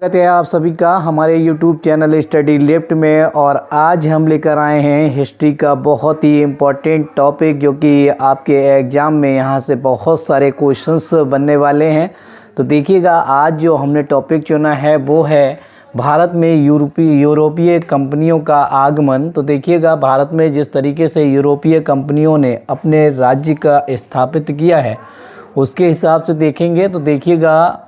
स्वागत है आप सभी का हमारे YouTube चैनल स्टडी लेफ्ट में। और आज हम लेकर आए हैं हिस्ट्री का बहुत ही इम्पोर्टेंट टॉपिक, जो कि आपके एग्ज़ाम में यहाँ से बहुत सारे क्वेश्चंस बनने वाले हैं। तो देखिएगा, आज जो हमने टॉपिक चुना है वो है भारत में यूरोपीय कंपनियों का आगमन। तो देखिएगा, भारत में जिस तरीके से यूरोपीय कंपनियों ने अपने राज्य का स्थापित किया है उसके हिसाब से देखेंगे तो देखिएगा,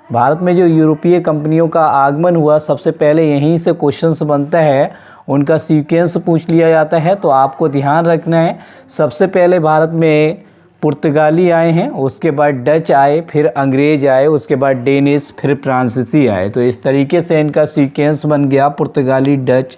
भारत में जो यूरोपीय कंपनियों का आगमन हुआ, सबसे पहले यहीं से क्वेश्चंस बनता है, उनका सीक्वेंस पूछ लिया जाता है। तो आपको ध्यान रखना है, सबसे पहले भारत में पुर्तगाली आए हैं, उसके बाद डच आए, फिर अंग्रेज आए, उसके बाद डेनिश, फिर फ्रांसीसी आए। तो इस तरीके से इनका सीक्वेंस बन गया, पुर्तगाली, डच,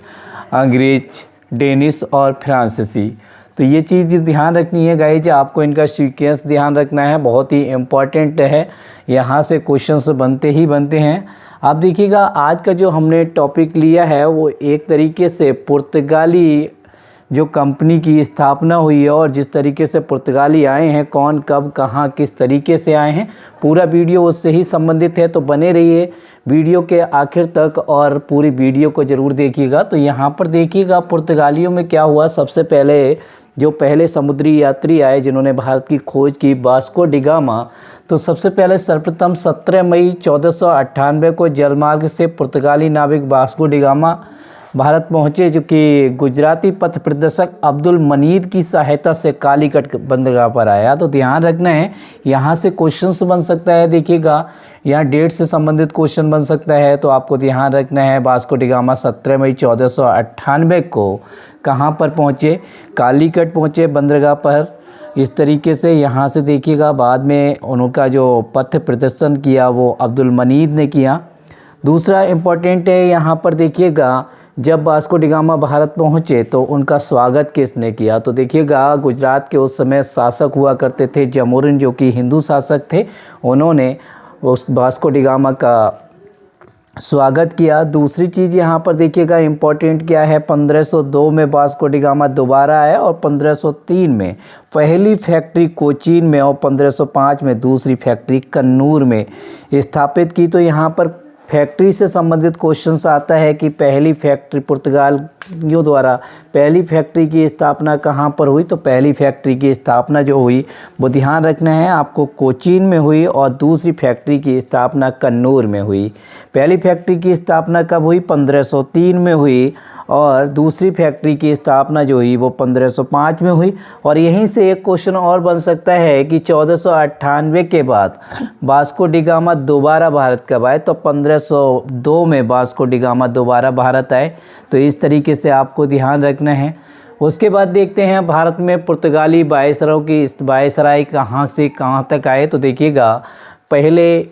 अंग्रेज, डेनिश और फ्रांसीसी। तो ये चीज़ ध्यान रखनी है गाइज, आपको इनका सीक्वेंस ध्यान रखना है, बहुत ही इम्पॉर्टेंट है, यहाँ से क्वेश्चंस बनते ही बनते हैं। आप देखिएगा, आज का जो हमने टॉपिक लिया है वो एक तरीके से पुर्तगाली जो कंपनी की स्थापना हुई है और जिस तरीके से पुर्तगाली आए हैं, कौन कब कहाँ किस तरीके से आए हैं, पूरा वीडियो उससे ही संबंधित है। तो बने रहिए वीडियो के आखिर तक और पूरी वीडियो को ज़रूर देखिएगा। तो यहाँ पर देखिएगा, पुर्तगालियों में क्या हुआ। सबसे पहले जो पहले समुद्री यात्री आए जिन्होंने भारत की खोज की, वास्को डी गामा। तो सबसे पहले सर्वप्रथम 17 मई 1498 को जलमार्ग से पुर्तगाली नाविक वास्को डी गामा भारत पहुँचे, जो कि गुजराती पथ प्रदर्शक अब्दुल मनीद की सहायता से कालीकट बंदरगाह पर आया। तो ध्यान रखना है, यहाँ से क्वेश्चंस बन सकता है। देखिएगा, यहाँ डेट से संबंधित क्वेश्चन बन सकता है, तो आपको ध्यान रखना है। वास्को डी गामा 17 मई 1498 को कहाँ पर पहुँचे? कालीकट पहुँचे बंदरगाह पर। इस तरीके से यहाँ से देखिएगा, बाद में उनका जो पथ प्रदर्शन किया वो अब्दुल मनीद ने किया। दूसरा इम्पोर्टेंट है, यहाँ पर देखिएगा, जब वास्को डी गामा भारत पहुँचे तो उनका स्वागत किसने किया? तो देखिएगा, गुजरात के उस समय शासक हुआ करते थे जमोरिन, जो कि हिंदू शासक थे। उन्होंने उस वास्को डी गामा का स्वागत किया। दूसरी चीज़ यहाँ पर देखिएगा, इम्पोर्टेंट क्या है, 1502 में वास्को डी गामा दोबारा आया और 1503 में पहली फैक्ट्री कोचीन में और 1505 में दूसरी फैक्ट्री कन्नूर में स्थापित की। तो यहाँ पर फैक्ट्री से संबंधित क्वेश्चंस आता है कि पहली फैक्ट्री पुर्तगालियों द्वारा पहली फैक्ट्री की स्थापना कहाँ पर हुई? तो पहली फैक्ट्री की स्थापना जो हुई वो ध्यान रखना है आपको, कोचीन में हुई और दूसरी फैक्ट्री की स्थापना कन्नूर में हुई। पहली फैक्ट्री की स्थापना कब हुई? 1503 में हुई और दूसरी फैक्ट्री की स्थापना जो हुई वो 1505 में हुई। और यहीं से एक क्वेश्चन और बन सकता है कि 1498 के बाद वास्को डी गामा दोबारा भारत कब आए? तो 1502 में वास्को डी गामा दोबारा भारत आए। तो इस तरीके से आपको ध्यान रखना है। उसके बाद देखते हैं भारत में पुर्तगाली वायसराय की वायसराय कहाँ से कहाँ तक आए। तो देखिएगा, पहले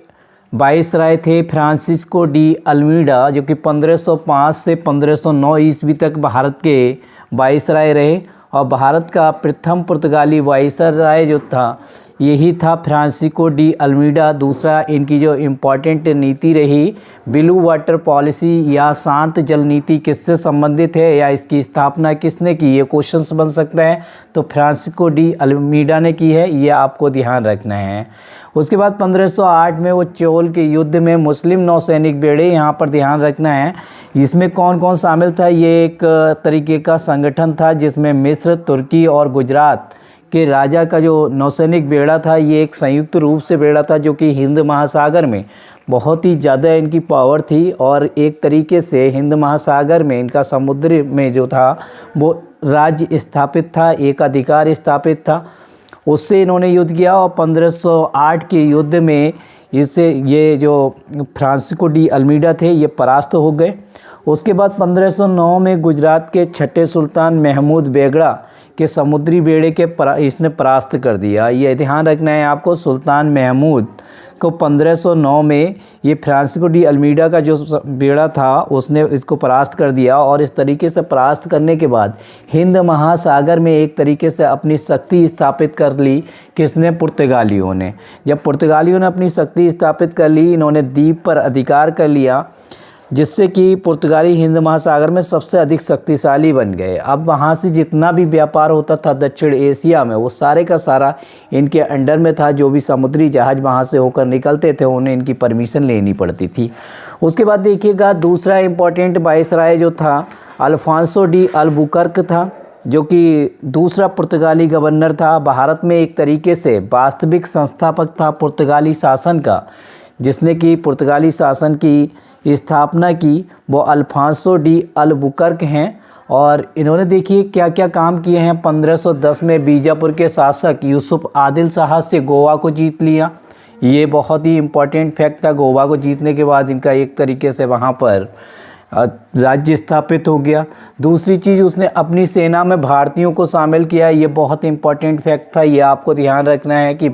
वायसराय थे फ्रांसिस्को डी अल्मीडा, जो कि 1505 से 1509 ईस्वी तक भारत के वायसराय रहे। और भारत का प्रथम पुर्तगाली वायसराय जो था यही था फ्रांसिस्को डी अल्मीडा। दूसरा, इनकी जो इम्पोर्टेंट नीति रही ब्लू वाटर पॉलिसी या शांत जल नीति, किससे संबंधित है या इसकी स्थापना किसने की? ये क्वेश्चंस बन सकता है। तो फ्रांसिस्को डी अल्मीडा ने की है, ये आपको ध्यान रखना है। उसके बाद 1508 में वो चोल के युद्ध में मुस्लिम नौसैनिक बेड़े, यहाँ पर ध्यान रखना है। इसमें कौन कौन शामिल था? ये एक तरीके का संगठन था जिसमें मिस्र, तुर्की और गुजरात के राजा का जो नौसैनिक बेड़ा था, ये एक संयुक्त रूप से बेड़ा था, जो कि हिंद महासागर में बहुत ही ज़्यादा इनकी पावर थी। और एक तरीके से हिंद महासागर में इनका समुद्र में जो था वो राज्य स्थापित था, एक अधिकार स्थापित था, उससे इन्होंने युद्ध किया। और 1508 के युद्ध में इससे ये जो फ्रांसिस्को डी अल्मीडा थे ये परास्त हो गए। उसके बाद 1509 में गुजरात के छठे सुल्तान महमूद बेगड़ा के समुद्री बेड़े के इसने परास्त कर दिया। ये ध्यान रखना है आपको, सुल्तान महमूद को 1509 में ये फ्रांसिस्को डी अल्मीडा का जो बेड़ा था उसने इसको परास्त कर दिया। और इस तरीके से परास्त करने के बाद हिंद महासागर में एक तरीके से अपनी शक्ति स्थापित कर ली। किसने? पुर्तगालियों ने। जब पुर्तगालियों ने अपनी शक्ति स्थापित कर ली, इन्होंने द्वीप पर अधिकार कर लिया, जिससे कि पुर्तगाली हिंद महासागर में सबसे अधिक शक्तिशाली बन गए। अब वहाँ से जितना भी व्यापार होता था दक्षिण एशिया में, वो सारे का सारा इनके अंडर में था। जो भी समुद्री जहाज़ वहाँ से होकर निकलते थे उन्हें इनकी परमिशन लेनी पड़ती थी। उसके बाद देखिएगा दूसरा इम्पोर्टेंट वाइसराय जो था अल्फांसो डी अल्बुकर्क था, जो कि दूसरा पुर्तगाली गवर्नर था। भारत में एक तरीके से वास्तविक संस्थापक था पुर्तगाली शासन का, जिसने कि पुर्तगाली शासन की स्थापना की, वो अल्फांसो डी अल्बुकर्क हैं। और इन्होंने देखिए क्या क्या काम किए हैं। 1510 में बीजापुर के शासक यूसुफ आदिल शाह से गोवा को जीत लिया। ये बहुत ही इम्पोर्टेंट फैक्ट था। गोवा को जीतने के बाद इनका एक तरीके से वहाँ पर राज्य स्थापित हो गया। दूसरी चीज़, उसने अपनी सेना में भारतीयों को शामिल किया। ये बहुत इंपॉर्टेंट फैक्ट था, ये आपको ध्यान रखना है कि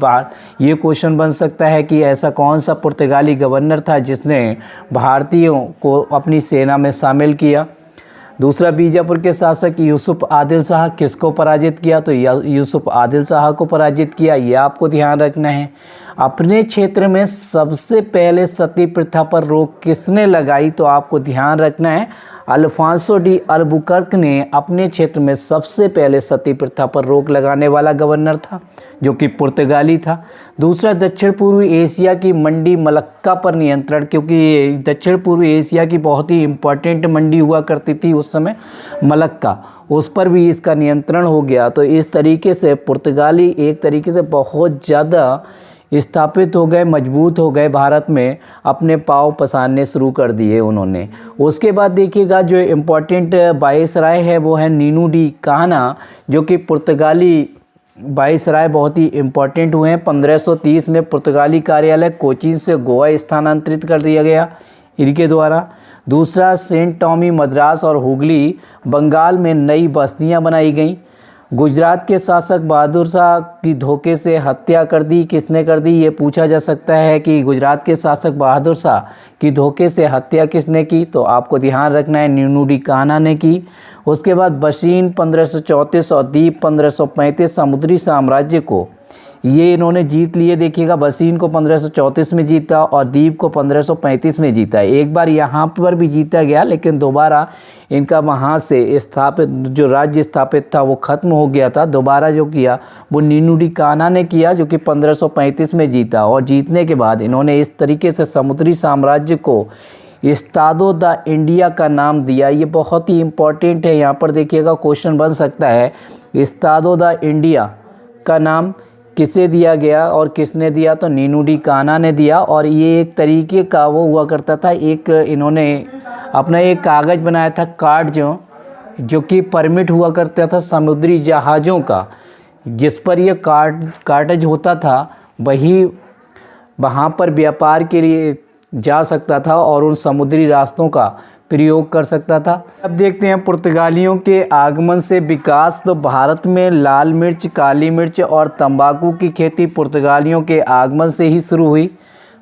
ये क्वेश्चन बन सकता है कि ऐसा कौन सा पुर्तगाली गवर्नर था जिसने भारतीयों को अपनी सेना में शामिल किया। दूसरा, बीजापुर के शासक यूसुफ आदिल शाह किसको पराजित किया, तो यूसुफ आदिल शाह को पराजित किया। ये आपको ध्यान रखना है। अपने क्षेत्र में सबसे पहले सती प्रथा पर रोक किसने लगाई, तो आपको ध्यान रखना है अल्फांसो डी अल्बुकर्क ने अपने क्षेत्र में सबसे पहले सती प्रथा पर रोक लगाने वाला गवर्नर था, जो कि पुर्तगाली था। दूसरा, दक्षिण पूर्वी एशिया की मंडी मलक्का पर नियंत्रण, क्योंकि दक्षिण पूर्वी एशिया की बहुत ही इम्पोर्टेंट मंडी हुआ करती थी उस समय मलक्का, उस पर भी इसका नियंत्रण हो गया। तो इस तरीके से पुर्तगाली एक तरीके से बहुत ज़्यादा स्थापित हो गए, मजबूत हो गए, भारत में अपने पाँव पसारने शुरू कर दिए उन्होंने। उसके बाद देखिएगा जो इम्पोर्टेंट वाइसराय है वो है नीनू डी काना, जो कि पुर्तगाली वाइसराय बहुत ही इम्पोर्टेंट हुए हैं। 1530 में पुर्तगाली कार्यालय कोचीन से गोवा स्थानांतरित कर दिया गया इनके द्वारा। दूसरा, सेंट टॉमी मद्रास और हुगली बंगाल में नई बस्तियां बनाई गईं। गुजरात के शासक बहादुर शाह की धोखे से हत्या कर दी, किसने कर दी, ये पूछा जा सकता है कि गुजरात के शासक बहादुर शाह की धोखे से हत्या किसने की, तो आपको ध्यान रखना है नीनू डी काना ने की। उसके बाद बशीन 1534 और दीप 1535 समुद्री साम्राज्य को ये इन्होंने जीत लिए। देखिएगा बशीन को 1534 में जीता और दीप को 1535 में जीता। एक बार यहाँ पर भी जीता गया, लेकिन दोबारा इनका वहाँ से स्थापित जो राज्य स्थापित था वो ख़त्म हो गया था। दोबारा जो किया वो नीनू डी काना ने किया, जो कि 1535 में जीता। और जीतने के बाद इन्होंने इस तरीके से समुद्री साम्राज्य को इस्तादो द इंडिया का नाम दिया। ये बहुत ही इम्पोर्टेंट है, यहाँ पर देखिएगा क्वेश्चन बन सकता है इस्तादो द इंडिया का नाम किसे दिया गया और किसने दिया, तो नीनू डी काना ने दिया। और ये एक तरीके का वो हुआ करता था, एक इन्होंने अपना एक कागज़ बनाया था कार्ड जो कि परमिट हुआ करता था समुद्री जहाज़ों का, जिस पर ये कार्टेज होता था वही वहाँ पर व्यापार के लिए जा सकता था और उन समुद्री रास्तों का प्रयोग कर सकता था। अब देखते हैं पुर्तगालियों के आगमन से विकास। तो भारत में लाल मिर्च, काली मिर्च और तंबाकू की खेती पुर्तगालियों के आगमन से ही शुरू हुई।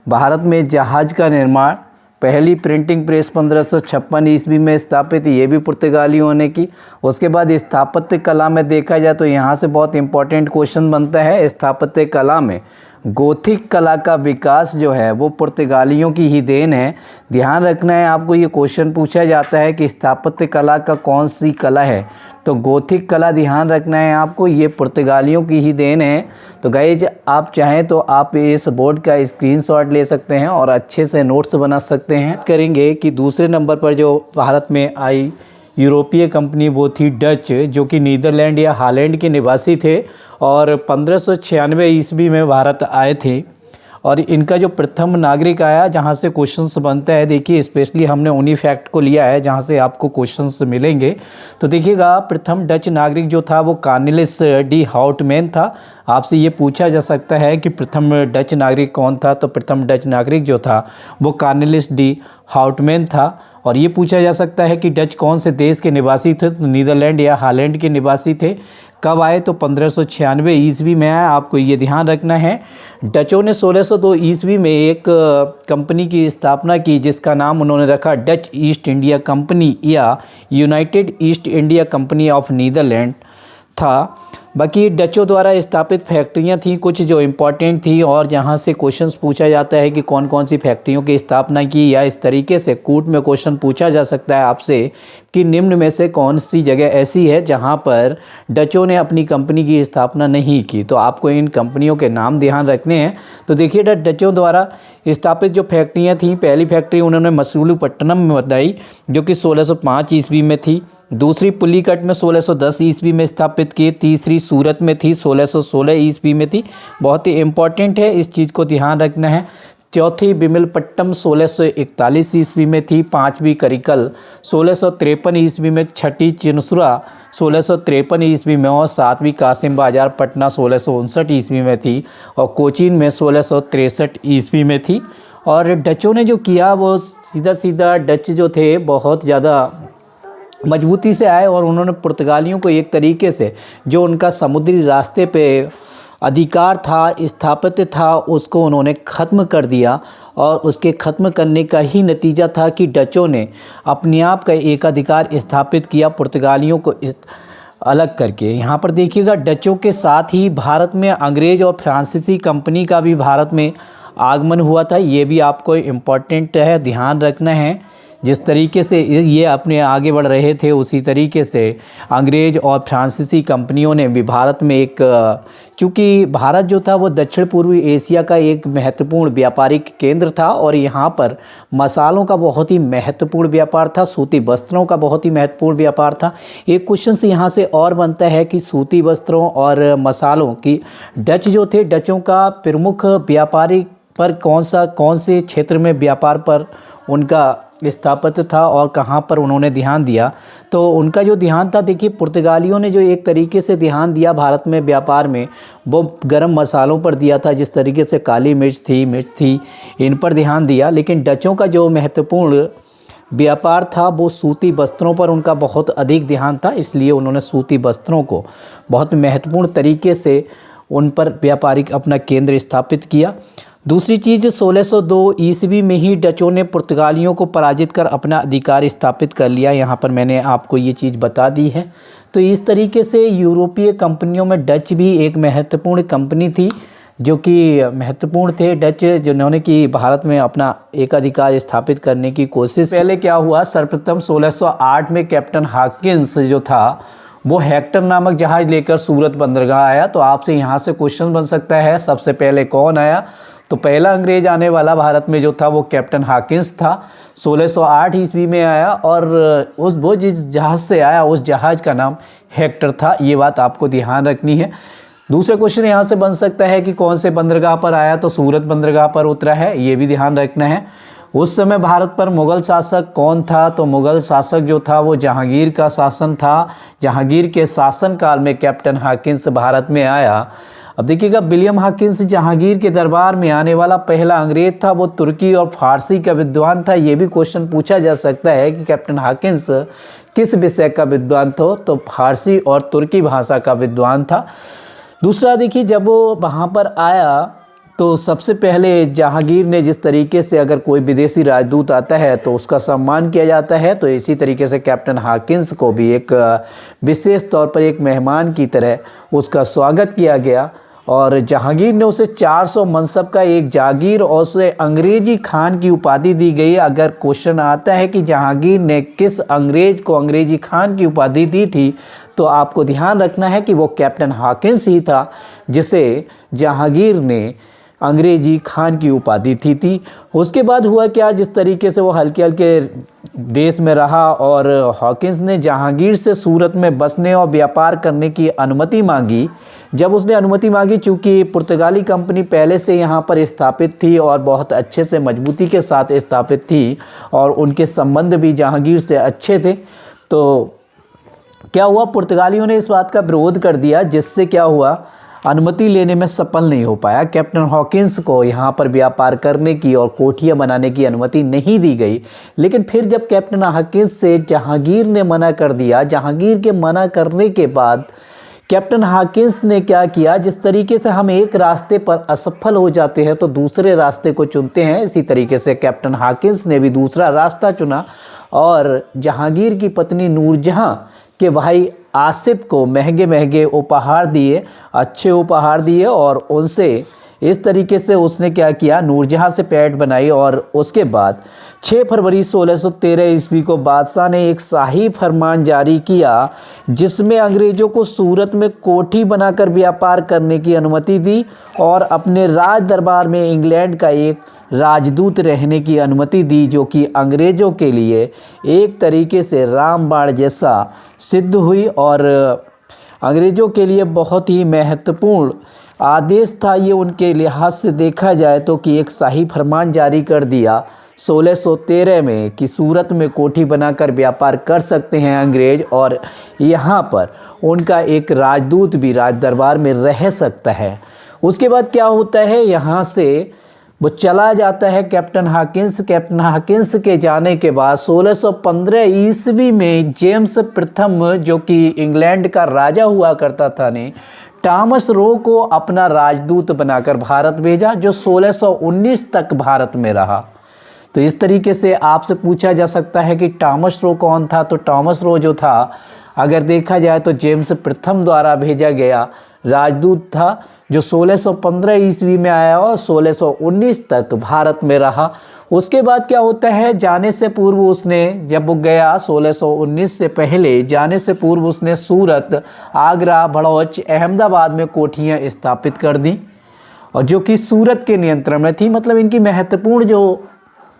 भारत में जहाज़ का निर्माण, पहली प्रिंटिंग प्रेस 1556 ईस्वी में स्थापित, ये भी पुर्तगालियों ने की। उसके बाद स्थापत्य कला में देखा जाए तो यहाँ से बहुत इंपॉर्टेंट क्वेश्चन बनता है। स्थापत्य कला में गोथिक कला का विकास जो है वो पुर्तगालियों की ही देन है। ध्यान रखना है आपको, ये क्वेश्चन पूछा जाता है कि स्थापत्य कला का कौन सी कला है, तो गोथिक कला ध्यान रखना है आपको, ये पुर्तगालियों की ही देन है। तो गाइज आप चाहें तो आप इस बोर्ड का स्क्रीनशॉट ले सकते हैं और अच्छे से नोट्स बना सकते हैं। करेंगे कि दूसरे नंबर पर जो भारत में आई यूरोपीय कंपनी वो थी डच, जो कि नीदरलैंड या हॉलैंड के निवासी थे और 1596 ईस्वी में भारत आए थे। और इनका जो प्रथम नागरिक आया जहाँ से क्वेश्चंस बनता है, देखिए स्पेशली हमने उन्हीं फैक्ट को लिया है जहाँ से आपको क्वेश्चंस मिलेंगे। तो देखिएगा प्रथम डच नागरिक जो था वो कार्नेलिस डी हाउटमैन था। आपसे ये पूछा जा सकता है कि प्रथम डच नागरिक कौन था, तो प्रथम डच नागरिक जो था वो कार्नेलिस डी हाउटमैन था। और ये पूछा जा सकता है कि डच कौन से देश के निवासी थे, तो नीदरलैंड या हॉलैंड के निवासी थे। कब आए, तो 1596 ईस्वी में आया, आपको ये ध्यान रखना है। डचों ने 1602 ईस्वी में एक कंपनी की स्थापना की जिसका नाम उन्होंने रखा डच ईस्ट इंडिया कंपनी या United East India Company of Netherland था। बाकी डचों द्वारा स्थापित फैक्ट्रियां थी कुछ जो इम्पोर्टेंट थी, और जहां से क्वेश्चंस पूछा जाता है कि कौन कौन सी फैक्ट्रियों की स्थापना की, या इस तरीके से कूट में क्वेश्चन पूछा जा सकता है आपसे कि निम्न में से कौन सी जगह ऐसी है जहां पर डचों ने अपनी कंपनी की स्थापना नहीं की। तो आपको इन कंपनियों के नाम ध्यान रखने हैं। तो देखिए डचों द्वारा स्थापित जो फैक्ट्रियां थी, पहली फैक्ट्री उन्होंने मसूलीपट्टनम में बताई जो कि 1605 ईस्वी में थी। दूसरी पुलिकट में 1610 ईस्वी में स्थापित की। तीसरी सूरत में थी, 1616 ईस्वी में थी। बहुत ही इंपॉर्टेंट है, इस चीज़ को ध्यान रखना है। चौथी बिमलपट्टम 1641 ईस्वी में थी। पांचवी करिकल 1653 ईस्वी में। छठी चिनसुरा 1653 ईस्वी में। और सातवीं कासिम बाजार पटना 1659 ईस्वी में थी। और कोचीन में 1663 ईस्वी में थी। और डचों ने जो किया वो सीधा सीधा डच जो थे बहुत ज़्यादा मजबूती से आए, और उन्होंने पुर्तगालियों को एक तरीके से जो उनका समुद्री रास्ते पे अधिकार था, स्थापित था, उसको उन्होंने ख़त्म कर दिया। और उसके ख़त्म करने का ही नतीजा था कि डचों ने अपने आप का एक अधिकार स्थापित किया पुर्तगालियों को अलग करके। यहाँ पर देखिएगा डचों के साथ ही भारत में अंग्रेज़ और फ्रांसीसी कंपनी का भी भारत में आगमन हुआ था। ये भी आपको इम्पोर्टेंट है, ध्यान रखना है। जिस तरीके से ये अपने आगे बढ़ रहे थे उसी तरीके से अंग्रेज़ और फ्रांसीसी कंपनियों ने भी भारत में एक, चूँकि भारत जो था वो दक्षिण पूर्वी एशिया का एक महत्वपूर्ण व्यापारिक केंद्र था, और यहाँ पर मसालों का बहुत ही महत्वपूर्ण व्यापार था, सूती वस्त्रों का बहुत ही महत्वपूर्ण व्यापार था। एक क्वेश्चन से यहाँ से और बनता है कि सूती वस्त्रों और मसालों की डच जो थे, डचों का प्रमुख व्यापारिक पर कौन से क्षेत्र में व्यापार पर उनका स्थापित था और कहाँ पर उन्होंने ध्यान दिया। तो उनका जो ध्यान था, देखिए पुर्तगालियों ने जो एक तरीके से ध्यान दिया भारत में व्यापार में, वो गरम मसालों पर दिया था। जिस तरीके से काली मिर्च थी, इन पर ध्यान दिया। लेकिन डचों का जो महत्वपूर्ण व्यापार था वो सूती वस्त्रों पर उनका बहुत अधिक ध्यान था, इसलिए उन्होंने सूती वस्त्रों को बहुत महत्वपूर्ण तरीके से उन पर व्यापारिक अपना केंद्र स्थापित किया। दूसरी चीज़ 1602 ईस्वी में ही डचों ने पुर्तगालियों को पराजित कर अपना अधिकार स्थापित कर लिया। यहाँ पर मैंने आपको ये चीज़ बता दी है। तो इस तरीके से यूरोपीय कंपनियों में डच भी एक महत्वपूर्ण कंपनी थी, जो कि महत्वपूर्ण थे डच, जिन्होंने कि भारत में अपना एक अधिकार स्थापित करने की कोशिश। पहले क्या हुआ, सर्वप्रथम 1608 में कैप्टन हॉकिंस जो था वो हेक्टर नामक जहाज़ लेकर सूरत बंदरगाह आया। तो आपसे यहाँ से क्वेश्चन बन सकता है सबसे पहले कौन आया। तो पहला अंग्रेज आने वाला भारत में जो था वो कैप्टन हॉकिंस था। 1608 ईस्वी में आया, और वो जिस जहाज़ से आया उस जहाज़ का नाम हेक्टर था। ये बात आपको ध्यान रखनी है। दूसरा क्वेश्चन यहाँ से बन सकता है कि कौन से बंदरगाह पर आया, तो सूरत बंदरगाह पर उतरा है, ये भी ध्यान रखना है। उस समय भारत पर मुग़ल शासक कौन था, तो मुग़ल शासक जो था वो जहांगीर का शासन था। जहांगीर के शासनकाल में कैप्टन हॉकिंस भारत में आया। अब देखिएगा, विलियम हॉकिंस जहांगीर के दरबार में आने वाला पहला अंग्रेज था। वो तुर्की और फारसी का विद्वान था। ये भी क्वेश्चन पूछा जा सकता है कि कैप्टन हॉकिंस किस विषय का विद्वान था, तो फारसी और तुर्की भाषा का विद्वान था। दूसरा देखिए, जब वो वहाँ पर आया तो सबसे पहले जहांगीर ने जिस तरीके से अगर कोई विदेशी राजदूत आता है तो उसका सम्मान किया जाता है, तो इसी तरीके से कैप्टन हॉकिंस को भी एक विशेष तौर पर एक मेहमान की तरह उसका स्वागत किया गया। और जहांगीर ने उसे 400 मनसब का एक जागीर और उसे अंग्रेजी खान की उपाधि दी गई। अगर क्वेश्चन आता है कि जहांगीर ने किस अंग्रेज को अंग्रेजी खान की उपाधि दी थी, तो आपको ध्यान रखना है कि वो कैप्टन हॉकिंस ही था जिसे जहांगीर ने अंग्रेजी खान की उपाधि थी। उसके बाद हुआ क्या, जिस तरीके से वो हल्के हल्के देश में रहा, और हॉकिंस ने जहांगीर से सूरत में बसने और व्यापार करने की अनुमति मांगी। जब उसने अनुमति मांगी, चूँकि पुर्तगाली कंपनी पहले से यहाँ पर स्थापित थी और बहुत अच्छे से मजबूती के साथ स्थापित थी, और उनके संबंध भी जहांगीर से अच्छे थे, तो क्या हुआ, पुर्तगालियों ने इस बात का विरोध कर दिया, जिससे क्या हुआ, अनुमति लेने में सफल नहीं हो पाया। कैप्टन हॉकिंस को यहाँ पर व्यापार करने की और कोठियाँ बनाने की अनुमति नहीं दी गई। लेकिन फिर जब कैप्टन हॉकिंस से जहांगीर ने मना कर दिया, जहांगीर के मना करने के बाद कैप्टन हॉकिंस ने क्या किया, जिस तरीके से हम एक रास्ते पर असफल हो जाते हैं तो दूसरे रास्ते को चुनते हैं, इसी तरीके से कैप्टन हॉकिंस ने भी दूसरा रास्ता चुना, और जहांगीर की पत्नी नूरजहां कि भाई आसिफ को महंगे महंगे उपहार दिए, अच्छे उपहार दिए, और उनसे इस तरीके से उसने क्या किया, नूरजहाँ से पैठ बनाई। और उसके बाद 6 फरवरी 1613 ईस्वी को बादशाह ने एक शाही फरमान जारी किया जिसमें अंग्रेज़ों को सूरत में कोठी बनाकर व्यापार करने की अनुमति दी और अपने राज दरबार में इंग्लैंड का एक राजदूत रहने की अनुमति दी, जो कि अंग्रेज़ों के लिए एक तरीके से रामबाण जैसा सिद्ध हुई और अंग्रेज़ों के लिए बहुत ही महत्वपूर्ण आदेश था ये उनके लिहाज से देखा जाए तो, कि एक शाही फरमान जारी कर दिया 1613 में कि सूरत में कोठी बनाकर व्यापार कर सकते हैं अंग्रेज़, और यहाँ पर उनका एक राजदूत भी राज दरबार में रह सकता है। उसके बाद क्या होता है, यहाँ से वो चला जाता है कैप्टन हाकिंस के जाने के बाद 1615 ईस्वी में जेम्स प्रथम, जो कि इंग्लैंड का राजा हुआ करता था, ने टॉमस रो को अपना राजदूत बनाकर भारत भेजा, जो 1619 तक भारत में रहा। तो इस तरीके से आपसे पूछा जा सकता है कि टॉमस रो कौन था। तो टॉमस रो जो था, अगर देखा जाए तो जेम्स प्रथम द्वारा भेजा गया राजदूत था, जो 1615 ईस्वी में आया और 1619 तक भारत में रहा। उसके बाद क्या होता है, जाने से पूर्व उसने, जब वो गया 1619 से पहले जाने से पूर्व उसने सूरत, आगरा, भड़ौच, अहमदाबाद में कोठियाँ स्थापित कर दी, और जो कि सूरत के नियंत्रण में थी। मतलब इनकी महत्वपूर्ण जो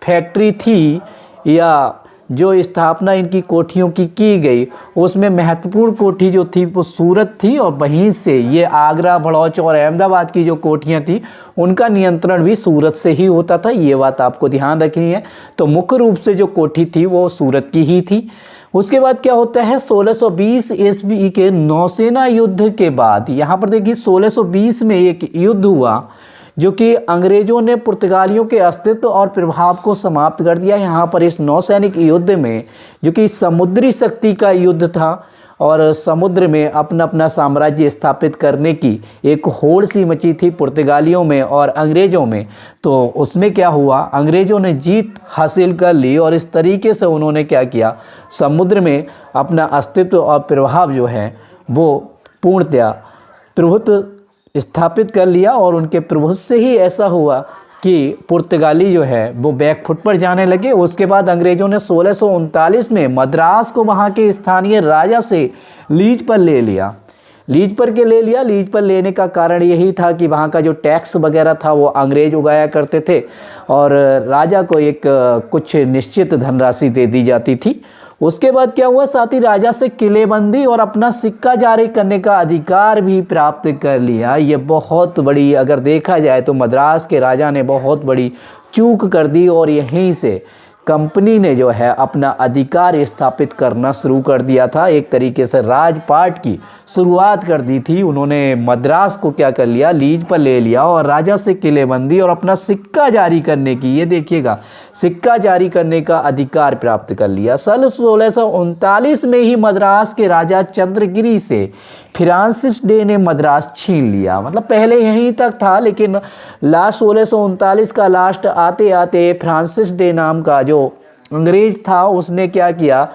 फैक्ट्री थी या जो स्थापना इनकी कोठियों की गई, उसमें महत्वपूर्ण कोठी जो थी वो सूरत थी, और वहीं से ये आगरा, भड़ौच और अहमदाबाद की जो कोठियाँ थी उनका नियंत्रण भी सूरत से ही होता था। ये बात आपको ध्यान रखनी है। तो मुख्य रूप से जो कोठी थी वो सूरत की ही थी। उसके बाद क्या होता है, 1620 ईस्वी के नौसेना युद्ध के बाद, यहाँ पर देखिए 1620 में एक युद्ध हुआ जो कि अंग्रेज़ों ने पुर्तगालियों के अस्तित्व और प्रभाव को समाप्त कर दिया। यहाँ पर इस नौसैनिक युद्ध में, जो कि समुद्री शक्ति का युद्ध था और समुद्र में अपना अपना साम्राज्य स्थापित करने की एक होड़ सी मची थी पुर्तगालियों में और अंग्रेज़ों में, तो उसमें क्या हुआ, अंग्रेज़ों ने जीत हासिल कर ली और इस तरीके से उन्होंने क्या किया, समुद्र में अपना अस्तित्व और प्रभाव जो है वो पूर्णतया प्रभुत्व स्थापित कर लिया। और उनके प्रभुत्व से ही ऐसा हुआ कि पुर्तगाली जो है वो बैकफुट पर जाने लगे। उसके बाद अंग्रेज़ों ने 1639 में मद्रास को वहाँ के स्थानीय राजा से लीज पर ले लिया। लीज पर लेने का कारण यही था कि वहाँ का जो टैक्स वगैरह था वो अंग्रेज उगाया करते थे और राजा को एक कुछ निश्चित धनराशि दे दी जाती थी। उसके बाद क्या हुआ, साथ ही राजा से किलेबंदी और अपना सिक्का जारी करने का अधिकार भी प्राप्त कर लिया। ये बहुत बड़ी, अगर देखा जाए तो मद्रास के राजा ने बहुत बड़ी चूक कर दी और यहीं से कंपनी ने जो है अपना अधिकार स्थापित करना शुरू कर दिया था। एक तरीके से राजपाट की शुरुआत कर दी थी। उन्होंने मद्रास को क्या कर लिया, लीज पर ले लिया और राजा से किलेबंदी और अपना सिक्का जारी करने की, ये देखिएगा, सिक्का जारी करने का अधिकार प्राप्त कर लिया। सन 1639 में ही मद्रास के राजा चंद्रगिरी से फ्रांसिस डे ने मद्रास छीन लिया। मतलब पहले यहीं तक था, लेकिन लास्ट 1639 का लास्ट आते आते फ्रांसिस डे नाम का जो अंग्रेज था उसने क्या किया,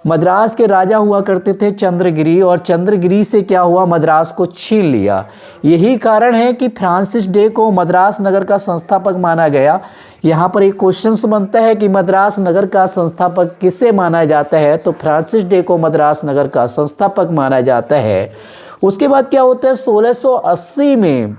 मद्रास के राजा हुआ करते थे चंद्रगिरी, और चंद्रगिरी से क्या हुआ, मद्रास को छीन लिया। यही कारण है कि फ्रांसिस डे को मद्रास नगर का संस्थापक माना गया। यहाँ पर एक क्वेश्चन बनता है कि मद्रास नगर का संस्थापक किसे माना जाता है, तो फ्रांसिस डे को मद्रास नगर का संस्थापक माना जाता है। उसके बाद क्या होता है, 1680 में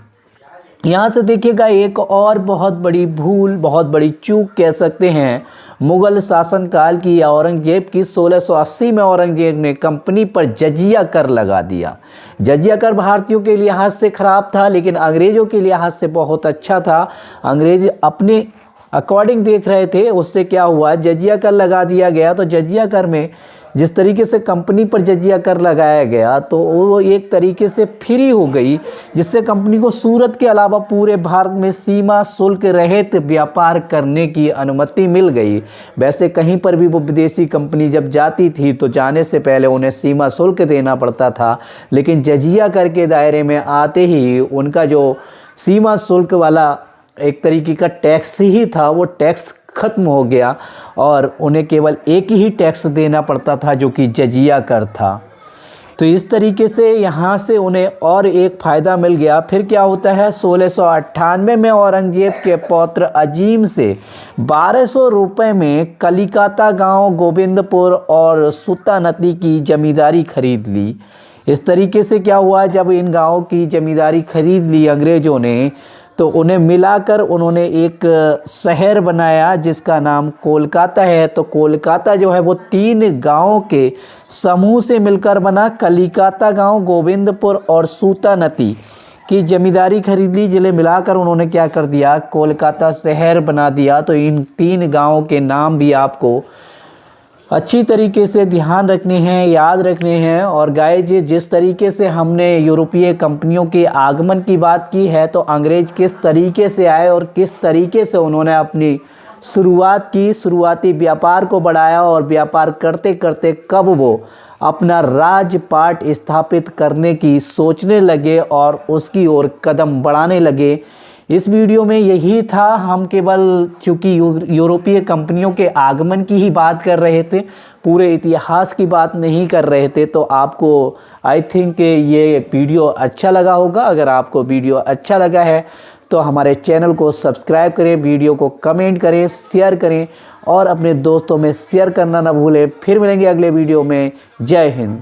यहाँ से देखिएगा एक और बहुत बड़ी भूल, बहुत बड़ी चूक कह सकते हैं, मुगल शासनकाल की या औरंगजेब की। 1680 में औरंगजेब ने कंपनी पर जजिया कर लगा दिया। जजिया कर भारतीयों के लिहाज से ख़राब था, लेकिन अंग्रेज़ों के लिहाज से बहुत अच्छा था। अंग्रेज अपने अकॉर्डिंग देख रहे थे। उससे क्या हुआ, जजिया कर लगा दिया गया। तो जजिया कर में जिस तरीके से कंपनी पर जजिया कर लगाया गया तो वो एक तरीके से फ्री हो गई, जिससे कंपनी को सूरत के अलावा पूरे भारत में सीमा शुल्क रहित व्यापार करने की अनुमति मिल गई। वैसे कहीं पर भी वो विदेशी कंपनी जब जाती थी तो जाने से पहले उन्हें सीमा शुल्क देना पड़ता था, लेकिन जजिया कर के दायरे में आते ही उनका जो सीमा शुल्क वाला एक तरीके का टैक्स ही था वो टैक्स खत्म हो गया और उन्हें केवल एक ही टैक्स देना पड़ता था, जो कि जजिया कर था। तो इस तरीके से यहाँ से उन्हें और एक फ़ायदा मिल गया। फिर क्या होता है, 1698 में औरंगजेब के पौत्र अजीम से 1200 रुपये में कलिकाता गांव, गोविंदपुर और सुतानती की जमींदारी खरीद ली। इस तरीके से क्या हुआ, जब इन गांवों की जमींदारी खरीद ली अंग्रेज़ों ने, तो उन्हें मिलाकर उन्होंने एक शहर बनाया जिसका नाम कोलकाता है। तो कोलकाता जो है वो 3 गांवों के समूह से मिलकर बना। कलिकाता गांव, गोविंदपुर और सुतानती की जमींदारी खरीद ली, जिन्हें मिलाकर उन्होंने क्या कर दिया, कोलकाता शहर बना दिया। तो इन 3 गांवों के नाम भी आपको अच्छी तरीके से ध्यान रखने हैं, याद रखने हैं। और गाइज, जिस तरीके से हमने यूरोपीय कंपनियों के आगमन की बात की है, तो अंग्रेज किस तरीके से आए और किस तरीके से उन्होंने अपनी शुरुआत की, शुरुआती व्यापार को बढ़ाया और व्यापार करते करते कब वो अपना राजपाट स्थापित करने की सोचने लगे और उसकी ओर कदम बढ़ाने लगे। इस वीडियो में यही था। हम केवल चूँकि यूरोपीय कंपनियों के आगमन की ही बात कर रहे थे, पूरे इतिहास की बात नहीं कर रहे थे। तो आपको आई थिंक ये वीडियो अच्छा लगा होगा। अगर आपको वीडियो अच्छा लगा है तो हमारे चैनल को सब्सक्राइब करें, वीडियो को कमेंट करें, शेयर करें और अपने दोस्तों में शेयर करना ना भूलें। फिर मिलेंगे अगले वीडियो में। जय हिंद।